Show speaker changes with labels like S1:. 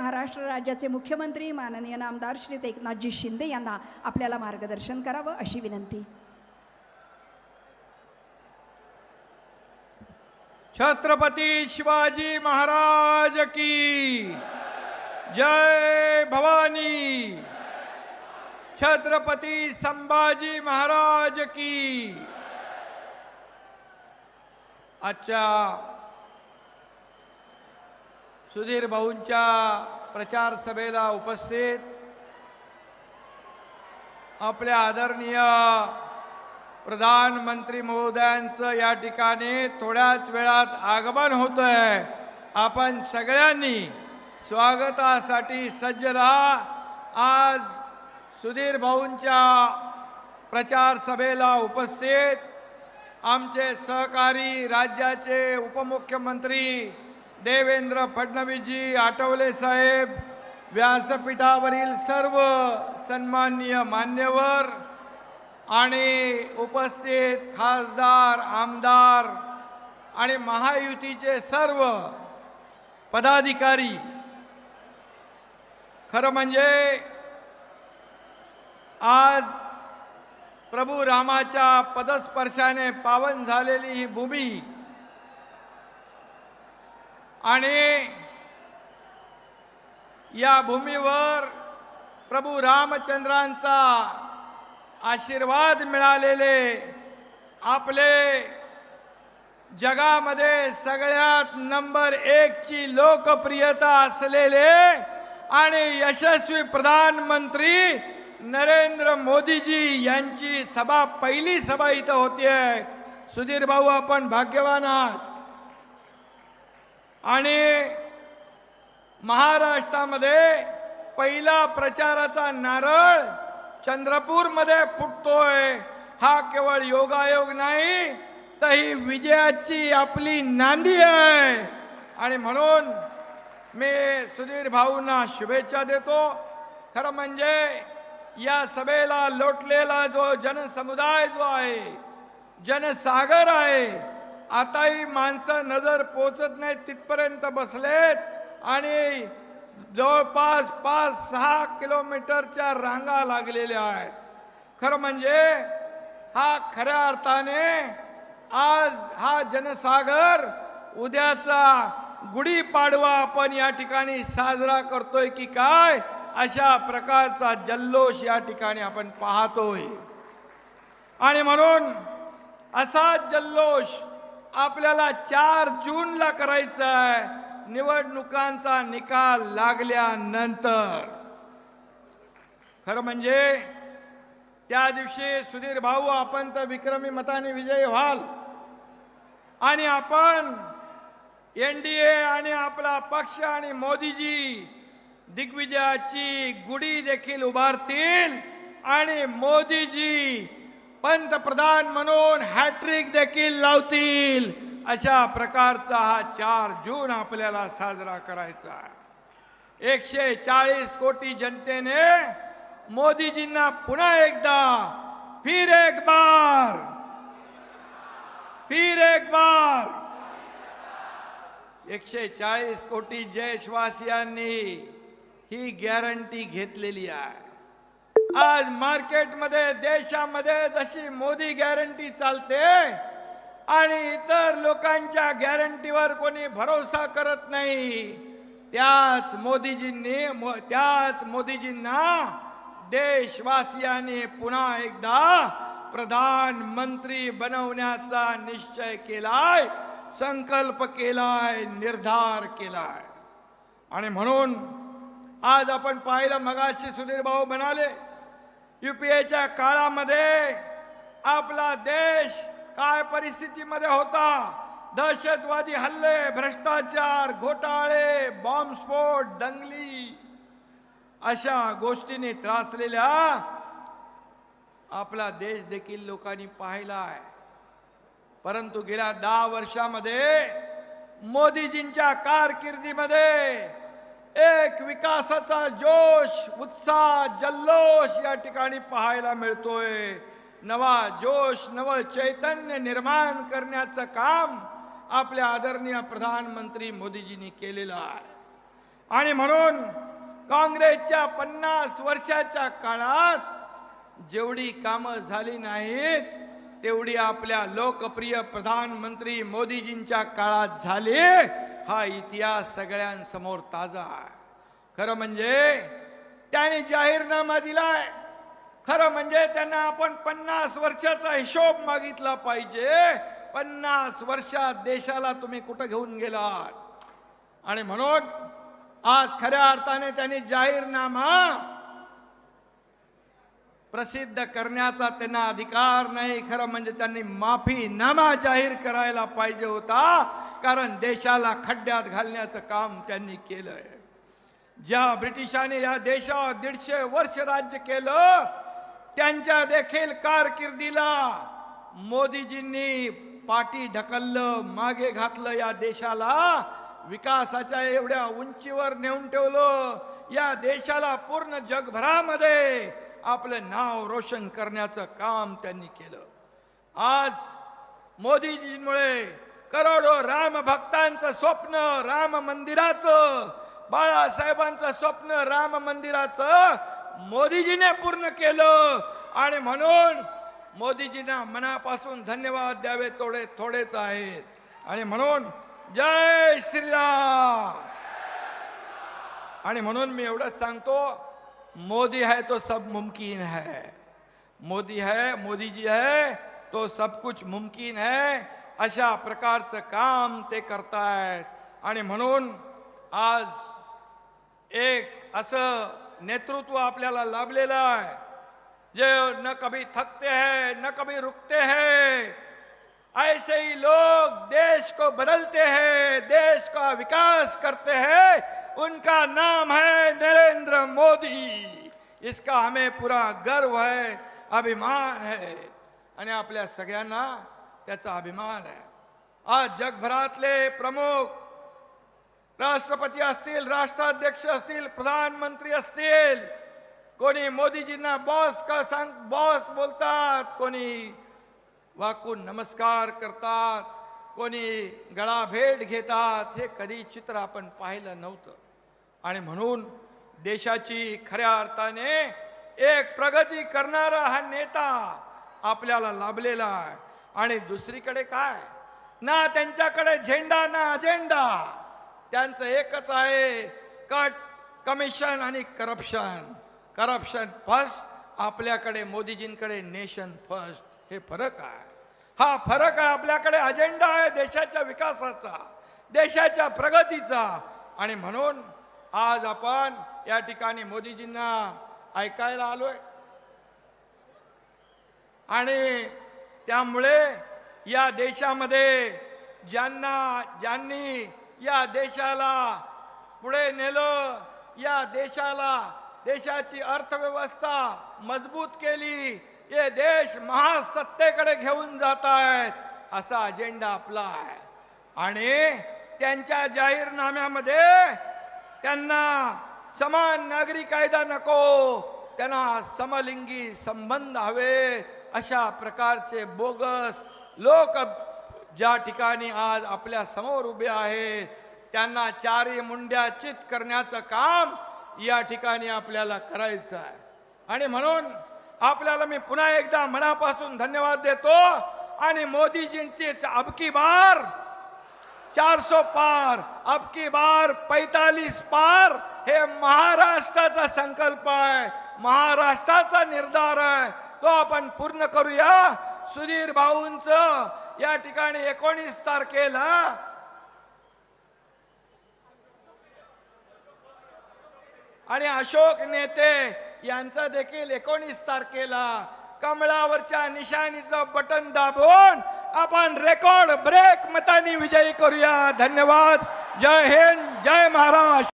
S1: महाराष्ट्र राज्याचे मुख्यमंत्री माननीय नामदार श्री एकनाथजी शिंदे यांना आपल्याला मार्गदर्शन करावं अशी विनंती।
S2: छत्रपती शिवाजी महाराज की जय भवानी। छत्रपती संभाजी महाराज की। आजच्या सुधीर भाऊंच्या प्रचार सभेला उपस्थित आपल्या आदरणीय प्रधानमंत्री महोदयांचं या ठिकाणी थोड्याच वेळात आगमन होत आहे। आपण सगळ्यांनी स्वागतासाठी सज्ज राहा। आज सुधीर भाऊंच्या प्रचार सभेला उपस्थित आमचे सहकारी राज्याचे उपमुख्यमंत्री देवेंद्र फडणवीसजी, आठवले साहेब, व्यासपीठावरील सर्व सन्माननीय मान्यवर आणि उपस्थित खासदार, आमदार आणि महायुतीचे सर्व पदाधिकारी। खरं म्हणजे आज प्रभू रामाच्या पदस्पर्शाने पावन झालेली ही भूमी आणि या भूमीवर प्रभू रामचंद्रांचा आशीर्वाद मिळालेले आपले जगामध्ये सगळ्यात नंबर 1 ची लोकप्रियता असलेले आणि यशस्वी प्रधानमंत्री नरेंद्र मोदीजी यांची सभा, पहिली सभा इथं होतीये। सुधीर भाऊ, आपण भाग्यवान आहात। आणि महाराष्ट्रामध्ये पहिला प्रचाराचा नारळ चंद्रपूरमध्ये फुटतोय। हा केवळ योगायोग नाही, तर ही विजयाची आपली नांदी आहे। आणि म्हणून मी सुधीर भाऊंना शुभेच्छा देतो। खरं म्हणजे या सभेला लोटलेला जो जनसमुदाय जो आहे, जनसागर आहे, आताही माणसं नजर पोचत नाही तिथपर्यंत बसलेत आणि जवळपास 5-6 किलोमीटरच्या रांगा लागलेल्या आहेत। खरं म्हणजे हा खऱ्या अर्थाने आज हा जनसागर उद्याचा गुढीपाडवा आपण या ठिकाणी साजरा करतोय की काय, अशा प्रकारचा जल्लोष या ठिकाणी आपण पाहतोय। आणि म्हणून असा जल्लोष आपल्याला 4 जूनला करायचा आहे, निवडणुकांचा निकाल लागल्यानंतर। खरं म्हणजे त्या दिवशी सुधीर भाऊ, आपण तर विक्रमी मताने विजयी व्हाल आणि आपण NDA आणि आपला पक्ष आणि मोदीजी दिग्विजयाची गुढी देखील उभारतील आणि मोदीजी पंतप्रधान म्हणून हॅट्रिक देखील लावतील। अशा प्रकारचा हा 4 जून आपल्याला साजरा करायचा आहे। 140 कोटी जनतेने मोदीजींना पुन्हा एकदा फिर एक बार 140 कोटी देशवासियांनी ही गॅरंटी घेतलेली आहे। आज मार्केटमध्ये, देशामध्ये जशी मोदी गॅरंटी चालते आणि इतर लोकांच्या गॅरंटीवर कोणी भरोसा करत नाही, त्याच मोदीजींना देशवासियांनी पुन्हा एकदा प्रधानमंत्री बनवण्याचा निश्चय केलाय, संकल्प केलाय, निर्धार केलाय। आणि म्हणून आज आपण पाहिलं, मगाशी सुधीर भाऊ म्हणाले, UPAच्या काळामध्ये आपला देश काय परिस्थितीमध्ये होता, दहशतवादी हल्ले, भ्रष्टाचार, घोटाळे, बॉम्बस्फोट, दंगली, अशा गोष्टींनी त्रासलेला आपला देश देखील लोकांनी पाहिला आहे। परंतु गेल्या 10 वर्षामध्ये मोदीजींच्या कारकिर्दीमध्ये एक विकासाचा जोश, उत्साह, जल्लोष या ठिकाणी पाहायला मिळतोय। नवा जोश, नव चैतन्य निर्माण करण्याचं काम आपल्या आदरणीय प्रधानमंत्री मोदीजींनी केलेलं आहे। आणि म्हणून काँग्रेसच्या 50 वर्षाच्या काळात जेवढी कामं झाली नाहीत तेवढी आपल्या लोकप्रिय प्रधानमंत्री मोदीजींच्या काळात झाली. हा इतिहास सगळ्यांसमोर ताजा आहे. खरं म्हणजे त्यांनी जाहीरनामा दिलाय. खरं म्हणजे त्यांना आपण 50 वर्षाचा हिशोब मागितला पाहिजे. 50 वर्षात देशाला तुम्ही कुठं घेऊन गेलात. आणि म्हणून आज खऱ्या अर्थाने त्यांनी जाहीरनामा प्रसिद्ध करण्याचा त्यांना अधिकार नाही. खरं म्हणजे त्यांनी माफीनामा जाहीर करायला पाहिजे होता. कारण देशाला खड्ड्यात घालण्याचं काम त्यांनी केलंय. ज्या ब्रिटिशांनी या देशावर 150 वर्ष राज्य केलं त्यांच्या देखील कारकिर्दीला मोदीजींनी पाठी ढकललं, मागे घातलं. या देशाला विकासाच्या एवढ्या उंचीवर नेऊन ठेवलं. या देशाला पूर्ण जगभरामध्ये आपलं नाव रोशन करण्याचं काम त्यांनी केलं. आज मोदीजींमुळे करोडो राम भक्तांचं स्वप्न राम मंदिराचं, बाळासाहेबांचं स्वप्न राम मंदिराचं मोदीजीने पूर्ण केलं. आणि म्हणून मोदीजींना मनापासून धन्यवाद द्यावे थोडेच आहेत. आणि म्हणून जय श्रीराम. आणि म्हणून मी एवढंच सांगतो, मोदी है तो सब मुमकिन है. मोदी है, मोदीजी है तो सब कुछ मुमकिन है. अशा प्रकारचं काम ते करतायत. आणि म्हणून आज एक असं नेतृत्व आपल्याला लाभलेलं आहे जे न कभी थकते हैं न कभी रुकते हैं. ऐसे ही लोग देश को बदलते हैं, देश का विकास करते हैं. उनका नाम है नरेंद्र मोदी. इसका हमें पूरा गर्व है, अभिमान है. आणि आपल्या सगळ्यांना त्याचा अभिमान आहे. आज जगभरातले प्रमुख राष्ट्रपती असतील, राष्ट्राध्यक्ष असतील, प्रधानमंत्री असतील, कोणी मोदीजींना बॉस बोलतात, कोणी वाकून नमस्कार करतात, कोणी गळा भेट घेतात. हे कधी चित्र आपण पाहिलं नव्हतं. आणि म्हणून देशाची खऱ्या अर्थाने एक प्रगती करणारा हा नेता आपल्याला लाभलेला आहे. आणि दुसरीकडे काय ना, त्यांच्याकडे झेंडा ना अजेंडा. त्यांचं एकच आहे, कट, कमिशन आणि करप्शन. करप्शन फर्स्ट, आपल्याकडे मोदीजींकडे नेशन फर्स्ट. हे फरक आहे. हा फरक आहे. आपल्याकडे अजेंडा आहे देशाच्या विकासाचा, देशाच्या प्रगतीचा. आणि म्हणून आज आपण या ठिकाणी मोदीजींना ऐकायला आलोय. आणि त्यामुळे या देशामध्ये ज्यांनी या देशाला पुढे नेलं, या देशाची अर्थव्यवस्था मजबूत केली, हे देश महासत्तेकडे घेऊन जात आहेत, असा अजेंडा आपला आहे. आणि त्यांच्या जाहीरनाम्यामध्ये त्यांना समान नागरी कायदा नको, त्यांना समलिंगी संबंध हवे, अशा प्रकारचे बोगस लोक ज्या ठिकाणी आज आपल्या समोर उभे आहेत त्यांना चारी मुंड्या चित करण्याचं काम या ठिकाणी आपल्याला करायचं आहे. आणि म्हणून आपल्याला मी पुन्हा एकदा मनापासून धन्यवाद देतो. आणि मोदीजींची अबकी बार 400 पार, अबकी बार 45 पार, हे महाराष्ट्राचा संकल्प आहे, महाराष्ट्राचा निर्धार आहे. तो आपण पूर्ण करूया. सुधीर भाऊंचं या ठिकाणी 19 तारखेला आणि अशोक नेते यांचा देखील 19 तारखेला कमळावरच्या निशाणीचं बटन दाबून आपण रेकॉर्ड ब्रेक मतांनी विजयी करूया. धन्यवाद. जय हिंद, जय महाराष्ट्र.